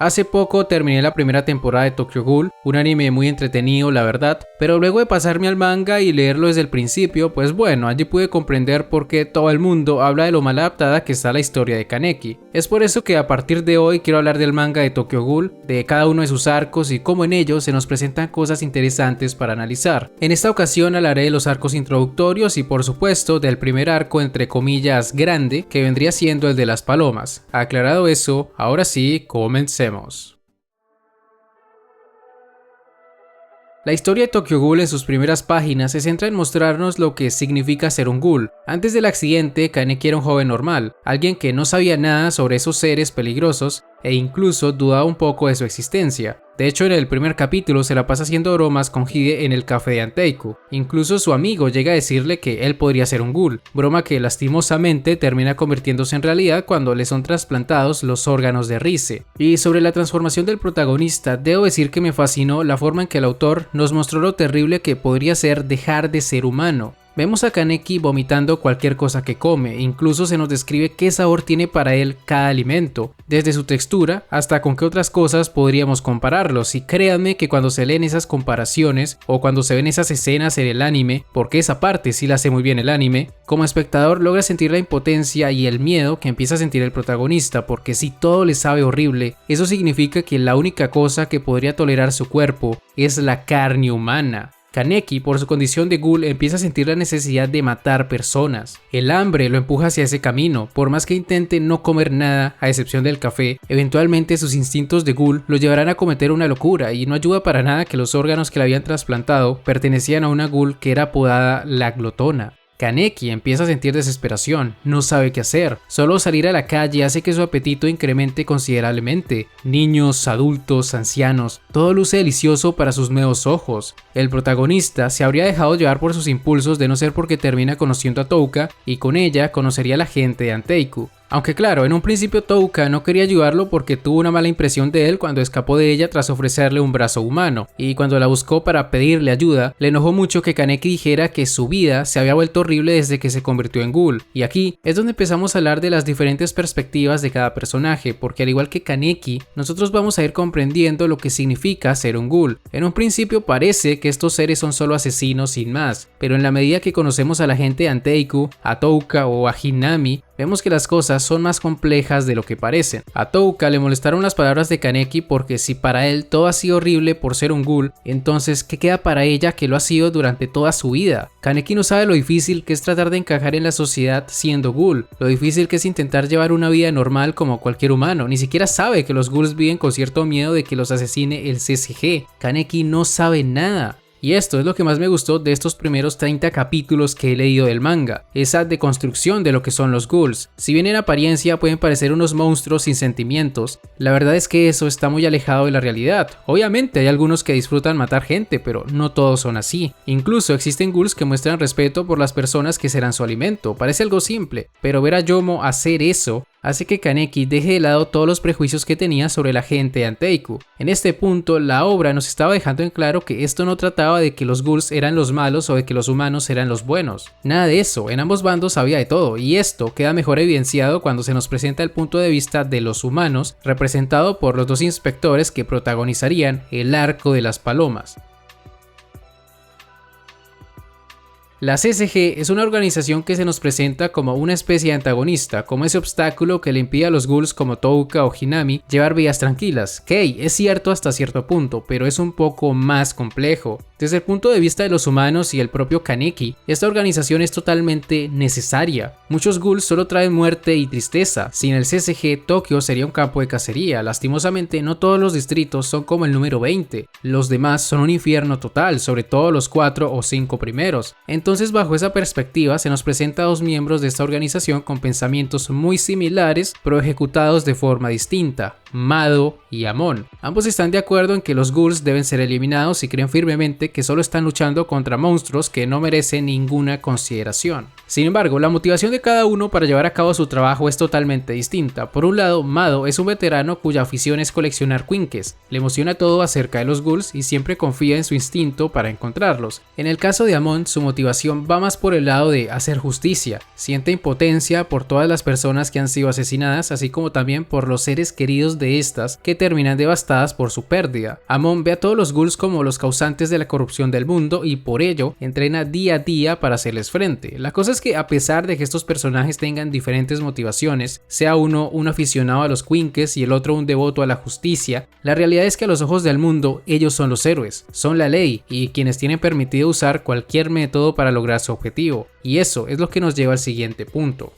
Hace poco terminé la primera temporada de Tokyo Ghoul, un anime muy entretenido la verdad, pero luego de pasarme al manga y leerlo desde el principio, pues bueno, allí pude comprender por qué todo el mundo habla de lo mal adaptada que está la historia de Kaneki. Es por eso que a partir de hoy quiero hablar del manga de Tokyo Ghoul, de cada uno de sus arcos y cómo en ellos se nos presentan cosas interesantes para analizar. En esta ocasión hablaré de los arcos introductorios y por supuesto del primer arco entre comillas grande, que vendría siendo el de las palomas. Aclarado eso, ahora sí, comencemos. La historia de Tokyo Ghoul en sus primeras páginas se centra en mostrarnos lo que significa ser un ghoul. Antes del accidente, Kaneki era un joven normal, alguien que no sabía nada sobre esos seres peligrosos e incluso dudaba un poco de su existencia. De hecho, en el primer capítulo se la pasa haciendo bromas con Hide en el café de Anteiku. Incluso su amigo llega a decirle que él podría ser un ghoul, broma que lastimosamente termina convirtiéndose en realidad cuando le son trasplantados los órganos de Rise. Y sobre la transformación del protagonista, debo decir que me fascinó la forma en que el autor nos mostró lo terrible que podría ser dejar de ser humano. Vemos a Kaneki vomitando cualquier cosa que come, incluso se nos describe qué sabor tiene para él cada alimento, desde su textura hasta con qué otras cosas podríamos compararlos, y créanme que cuando se leen esas comparaciones o cuando se ven esas escenas en el anime, porque esa parte sí la hace muy bien el anime, como espectador logra sentir la impotencia y el miedo que empieza a sentir el protagonista, porque si todo le sabe horrible, eso significa que la única cosa que podría tolerar su cuerpo es la carne humana. Kaneki, por su condición de ghoul, empieza a sentir la necesidad de matar personas. El hambre lo empuja hacia ese camino, por más que intente no comer nada, a excepción del café, eventualmente sus instintos de ghoul lo llevarán a cometer una locura y no ayuda para nada que los órganos que le habían trasplantado pertenecían a una ghoul que era apodada la glotona. Kaneki empieza a sentir desesperación, no sabe qué hacer, solo salir a la calle hace que su apetito incremente considerablemente. Niños, adultos, ancianos, todo luce delicioso para sus meos ojos. El protagonista se habría dejado llevar por sus impulsos de no ser porque termina conociendo a Touka y con ella conocería a la gente de Anteiku. Aunque claro, en un principio Touka no quería ayudarlo porque tuvo una mala impresión de él cuando escapó de ella tras ofrecerle un brazo humano, y cuando la buscó para pedirle ayuda, le enojó mucho que Kaneki dijera que su vida se había vuelto horrible desde que se convirtió en ghoul, y aquí es donde empezamos a hablar de las diferentes perspectivas de cada personaje, porque al igual que Kaneki, nosotros vamos a ir comprendiendo lo que significa ser un ghoul. En un principio parece que estos seres son solo asesinos sin más, pero en la medida que conocemos a la gente de Anteiku, a Touka o a Hinami, vemos que las cosas son más complejas de lo que parecen. A Touka le molestaron las palabras de Kaneki porque si para él todo ha sido horrible por ser un ghoul, entonces ¿qué queda para ella que lo ha sido durante toda su vida? Kaneki no sabe lo difícil que es tratar de encajar en la sociedad siendo ghoul, lo difícil que es intentar llevar una vida normal como cualquier humano, ni siquiera sabe que los ghouls viven con cierto miedo de que los asesine el CCG. Kaneki no sabe nada. Y esto es lo que más me gustó de estos primeros 30 capítulos que he leído del manga, esa deconstrucción de lo que son los ghouls. Si bien en apariencia pueden parecer unos monstruos sin sentimientos, la verdad es que eso está muy alejado de la realidad. Obviamente hay algunos que disfrutan matar gente, pero no todos son así. Incluso existen ghouls que muestran respeto por las personas que serán su alimento, parece algo simple, pero ver a Yomo hacer eso hace que Kaneki deje de lado todos los prejuicios que tenía sobre la gente de Anteiku. En este punto, la obra nos estaba dejando en claro que esto no trataba de que los ghouls eran los malos o de que los humanos eran los buenos. Nada de eso, en ambos bandos había de todo, y esto queda mejor evidenciado cuando se nos presenta el punto de vista de los humanos, representado por los dos inspectores que protagonizarían el arco de las palomas. La CCG es una organización que se nos presenta como una especie de antagonista, como ese obstáculo que le impide a los ghouls como Touka o Hinami llevar vidas tranquilas. Que es cierto hasta cierto punto, pero es un poco más complejo. Desde el punto de vista de los humanos y el propio Kaneki, esta organización es totalmente necesaria. Muchos ghouls solo traen muerte y tristeza. Sin el CCG, Tokio sería un campo de cacería. Lastimosamente, no todos los distritos son como el número 20. Los demás son un infierno total, sobre todo los 4 o 5 primeros. Entonces, bajo esa perspectiva, se nos presenta a dos miembros de esta organización con pensamientos muy similares, pero ejecutados de forma distinta. Mado y Amon. Ambos están de acuerdo en que los ghouls deben ser eliminados y creen firmemente que solo están luchando contra monstruos que no merecen ninguna consideración. Sin embargo, la motivación de cada uno para llevar a cabo su trabajo es totalmente distinta. Por un lado, Mado es un veterano cuya afición es coleccionar quinkes, le emociona todo acerca de los ghouls y siempre confía en su instinto para encontrarlos. En el caso de Amon, su motivación va más por el lado de hacer justicia, siente impotencia por todas las personas que han sido asesinadas, así como también por los seres queridos de estas que terminan devastadas por su pérdida. Amon ve a todos los ghouls como los causantes de la corrupción del mundo y por ello entrena día a día para hacerles frente. La cosa es que a pesar de que estos personajes tengan diferentes motivaciones, sea uno un aficionado a los Quinques y el otro un devoto a la justicia, la realidad es que a los ojos del mundo ellos son los héroes, son la ley y quienes tienen permitido usar cualquier método para lograr su objetivo. Y eso es lo que nos lleva al siguiente punto.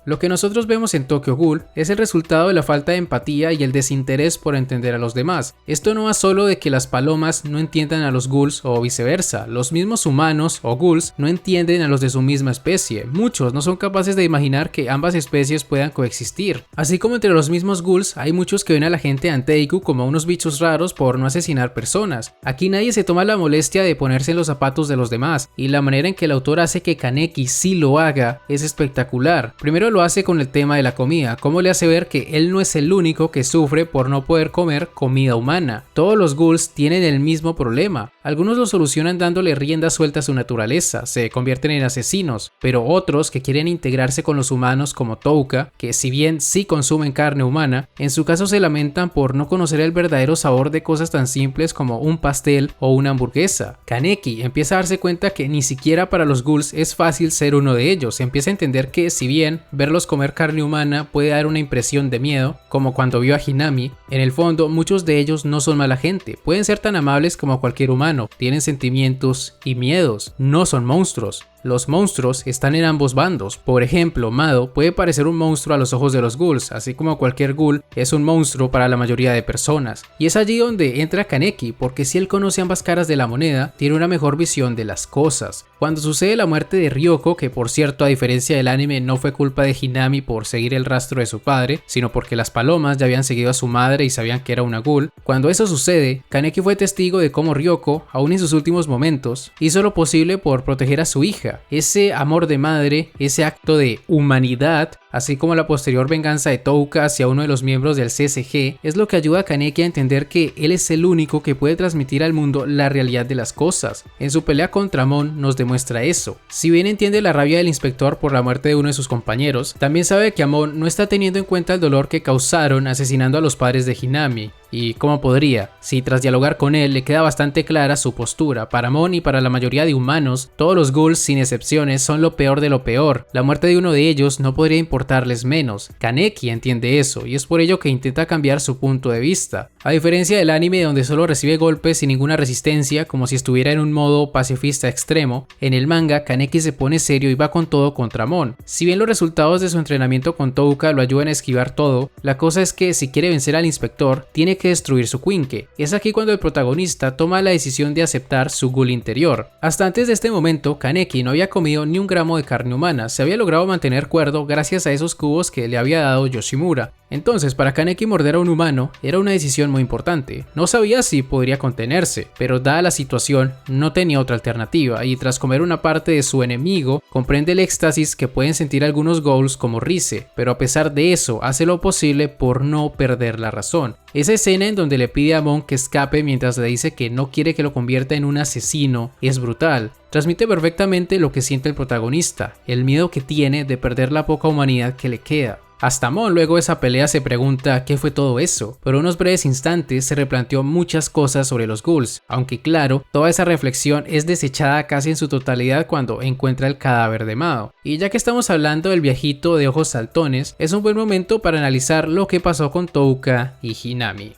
Lo que nosotros vemos en Tokyo Ghoul es el resultado de la falta de empatía y el desinterés por entender a los demás. Esto no va solo de que las palomas no entiendan a los ghouls o viceversa, los mismos humanos o ghouls no entienden a los de su misma especie. Muchos no son capaces de imaginar que ambas especies puedan coexistir. Así como entre los mismos ghouls hay muchos que ven a la gente de Anteiku como unos bichos raros por no asesinar personas. Aquí nadie se toma la molestia de ponerse en los zapatos de los demás y la manera en que el autor hace que Kaneki sí lo haga es espectacular. Primero lo hace con el tema de la comida, como le hace ver que él no es el único que sufre por no poder comer comida humana. Todos los ghouls tienen el mismo problema. Algunos lo solucionan dándole rienda suelta a su naturaleza, se convierten en asesinos, pero otros que quieren integrarse con los humanos como Touka, que si bien sí consumen carne humana, en su caso se lamentan por no conocer el verdadero sabor de cosas tan simples como un pastel o una hamburguesa. Kaneki empieza a darse cuenta que ni siquiera para los ghouls es fácil ser uno de ellos, empieza a entender que si bien verlos comer carne humana puede dar una impresión de miedo, como cuando vio a Hinami, en el fondo muchos de ellos no son mala gente, pueden ser tan amables como cualquier humano, tienen sentimientos y miedos, no son monstruos. Los monstruos están en ambos bandos. Por ejemplo, Mado puede parecer un monstruo a los ojos de los ghouls, así como cualquier ghoul es un monstruo para la mayoría de personas. Y es allí donde entra Kaneki, porque si él conoce ambas caras de la moneda, tiene una mejor visión de las cosas. Cuando sucede la muerte de Ryoko, que por cierto a diferencia del anime no fue culpa de Hinami por seguir el rastro de su padre, sino porque las palomas ya habían seguido a su madre y sabían que era una ghoul, cuando eso sucede, Kaneki fue testigo de cómo Ryoko, aún en sus últimos momentos, hizo lo posible por proteger a su hija. Ese amor de madre, ese acto de humanidad, así como la posterior venganza de Touka hacia uno de los miembros del CSG, es lo que ayuda a Kaneki a entender que él es el único que puede transmitir al mundo la realidad de las cosas. En su pelea contra Amon nos demuestra eso. Si bien entiende la rabia del inspector por la muerte de uno de sus compañeros, también sabe que Amon no está teniendo en cuenta el dolor que causaron asesinando a los padres de Hinami. Y cómo podría, si tras dialogar con él le queda bastante clara su postura. Para Amon y para la mayoría de humanos, todos los ghouls sin excepciones son lo peor de lo peor. La muerte de uno de ellos no podría importarles menos. Kaneki entiende eso y es por ello que intenta cambiar su punto de vista. A diferencia del anime donde solo recibe golpes sin ninguna resistencia como si estuviera en un modo pacifista extremo, en el manga Kaneki se pone serio y va con todo contra Amon. Si bien los resultados de su entrenamiento con Touka lo ayudan a esquivar todo, la cosa es que si quiere vencer al inspector tiene que destruir su Quinque. Es aquí cuando el protagonista toma la decisión de aceptar su ghoul interior. Hasta antes de este momento, Kaneki no había comido ni un gramo de carne humana, se había logrado mantener cuerdo gracias a esos cubos que le había dado Yoshimura. Entonces, para Kaneki morder a un humano era una decisión muy importante. No sabía si podría contenerse, pero dada la situación, no tenía otra alternativa y tras comer una parte de su enemigo, comprende el éxtasis que pueden sentir algunos ghouls como Rise, pero a pesar de eso, hace lo posible por no perder la razón. Esa escena en donde le pide a Amon que escape mientras le dice que no quiere que lo convierta en un asesino es brutal. Transmite perfectamente lo que siente el protagonista, el miedo que tiene de perder la poca humanidad que le queda. Hasta Amon luego de esa pelea se pregunta qué fue todo eso. Por unos breves instantes se replanteó muchas cosas sobre los ghouls, aunque claro, toda esa reflexión es desechada casi en su totalidad cuando encuentra el cadáver de Mado. Y ya que estamos hablando del viejito de ojos saltones, es un buen momento para analizar lo que pasó con Touka y Hinami.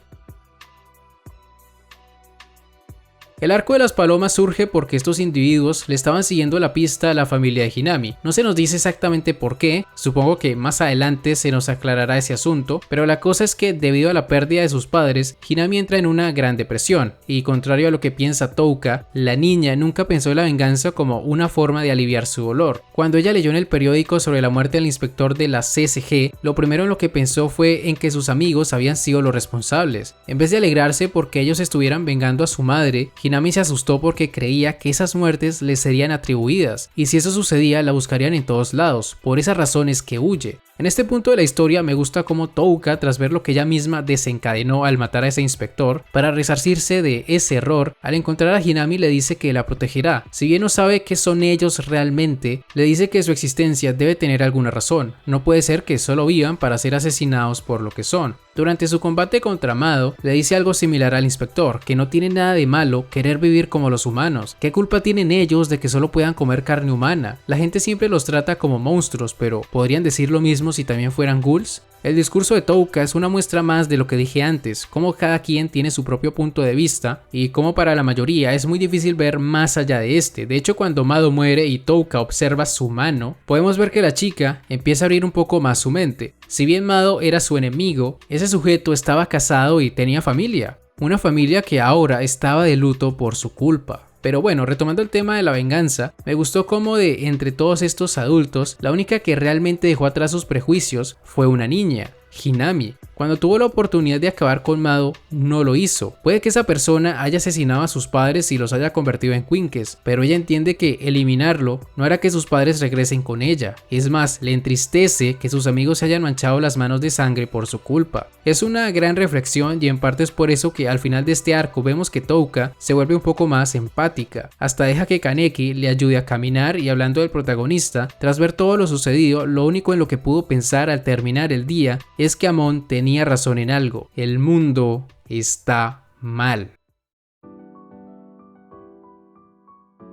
El arco de las palomas surge porque estos individuos le estaban siguiendo la pista a la familia de Hinami. No se nos dice exactamente por qué, supongo que más adelante se nos aclarará ese asunto, pero la cosa es que debido a la pérdida de sus padres, Hinami entra en una gran depresión, y contrario a lo que piensa Touka, la niña nunca pensó en la venganza como una forma de aliviar su dolor. Cuando ella leyó en el periódico sobre la muerte del inspector de la CSG, lo primero en lo que pensó fue en que sus amigos habían sido los responsables. En vez de alegrarse porque ellos estuvieran vengando a su madre, Hinami se asustó porque creía que esas muertes le serían atribuidas, y si eso sucedía la buscarían en todos lados, por esa razón es que huye. En este punto de la historia me gusta cómo Touka, tras ver lo que ella misma desencadenó al matar a ese inspector, para resarcirse de ese error, al encontrar a Hinami le dice que la protegerá. Si bien no sabe qué son ellos realmente, le dice que su existencia debe tener alguna razón. No puede ser que solo vivan para ser asesinados por lo que son. Durante su combate contra Amado, le dice algo similar al inspector, que no tiene nada de malo querer vivir como los humanos. ¿Qué culpa tienen ellos de que solo puedan comer carne humana? La gente siempre los trata como monstruos, pero ¿podrían decir lo mismo si también fueran ghouls? El discurso de Touka es una muestra más de lo que dije antes, cómo cada quien tiene su propio punto de vista y cómo para la mayoría es muy difícil ver más allá de este. De hecho, cuando Mado muere y Touka observa su mano, podemos ver que la chica empieza a abrir un poco más su mente. Si bien Mado era su enemigo, ese sujeto estaba casado y tenía familia. Una familia que ahora estaba de luto por su culpa. Pero bueno, retomando el tema de la venganza, me gustó cómo de entre todos estos adultos, la única que realmente dejó atrás sus prejuicios fue una niña, Hinami. Cuando tuvo la oportunidad de acabar con Mado, no lo hizo. Puede que esa persona haya asesinado a sus padres y los haya convertido en Quinques, pero ella entiende que eliminarlo no hará que sus padres regresen con ella. Es más, le entristece que sus amigos se hayan manchado las manos de sangre por su culpa. Es una gran reflexión y en parte es por eso que al final de este arco vemos que Touka se vuelve un poco más empática. Hasta deja que Kaneki le ayude a caminar y hablando del protagonista, tras ver todo lo sucedido, lo único en lo que pudo pensar al terminar el día es que Amon tenía razón en algo. El mundo está mal.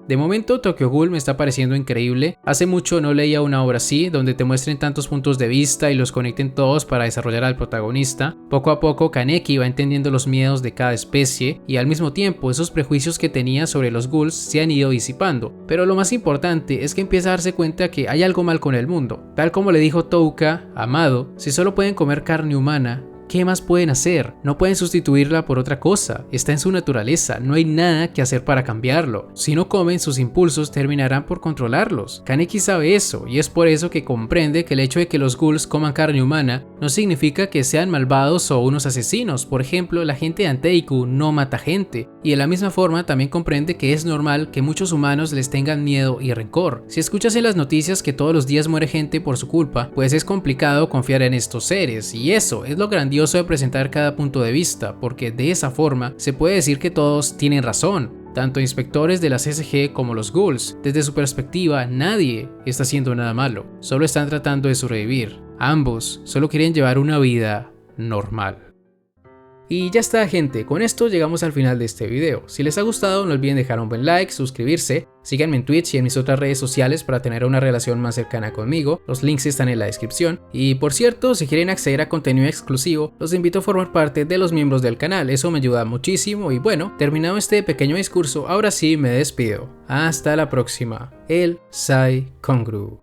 De momento Tokyo Ghoul me está pareciendo increíble. Hace mucho no leía una obra así, donde te muestren tantos puntos de vista y los conecten todos para desarrollar al protagonista. Poco a poco Kaneki va entendiendo los miedos de cada especie y al mismo tiempo esos prejuicios que tenía sobre los ghouls se han ido disipando. Pero lo más importante es que empieza a darse cuenta que hay algo mal con el mundo. Tal como le dijo Touka a Amado, si solo pueden comer carne humana, ¿qué más pueden hacer? No pueden sustituirla por otra cosa, está en su naturaleza, no hay nada que hacer para cambiarlo. Si no comen, sus impulsos terminarán por controlarlos. Kaneki sabe eso, y es por eso que comprende que el hecho de que los ghouls coman carne humana no significa que sean malvados o unos asesinos. Por ejemplo, la gente de Anteiku no mata gente, y de la misma forma también comprende que es normal que muchos humanos les tengan miedo y rencor. Si escuchas en las noticias que todos los días muere gente por su culpa, pues es complicado confiar en estos seres, y eso es lo grandioso de presentar cada punto de vista, porque de esa forma se puede decir que todos tienen razón, tanto inspectores de la CSG como los ghouls. Desde su perspectiva, nadie está haciendo nada malo, solo están tratando de sobrevivir. Ambos solo quieren llevar una vida normal. Y ya está, gente, con esto llegamos al final de este video. Si les ha gustado no olviden dejar un buen like, suscribirse, síganme en Twitch y en mis otras redes sociales para tener una relación más cercana conmigo, los links están en la descripción. Y por cierto, si quieren acceder a contenido exclusivo, los invito a formar parte de los miembros del canal, eso me ayuda muchísimo. Y bueno, terminado este pequeño discurso, ahora sí me despido. Hasta la próxima. El Sai Kongru.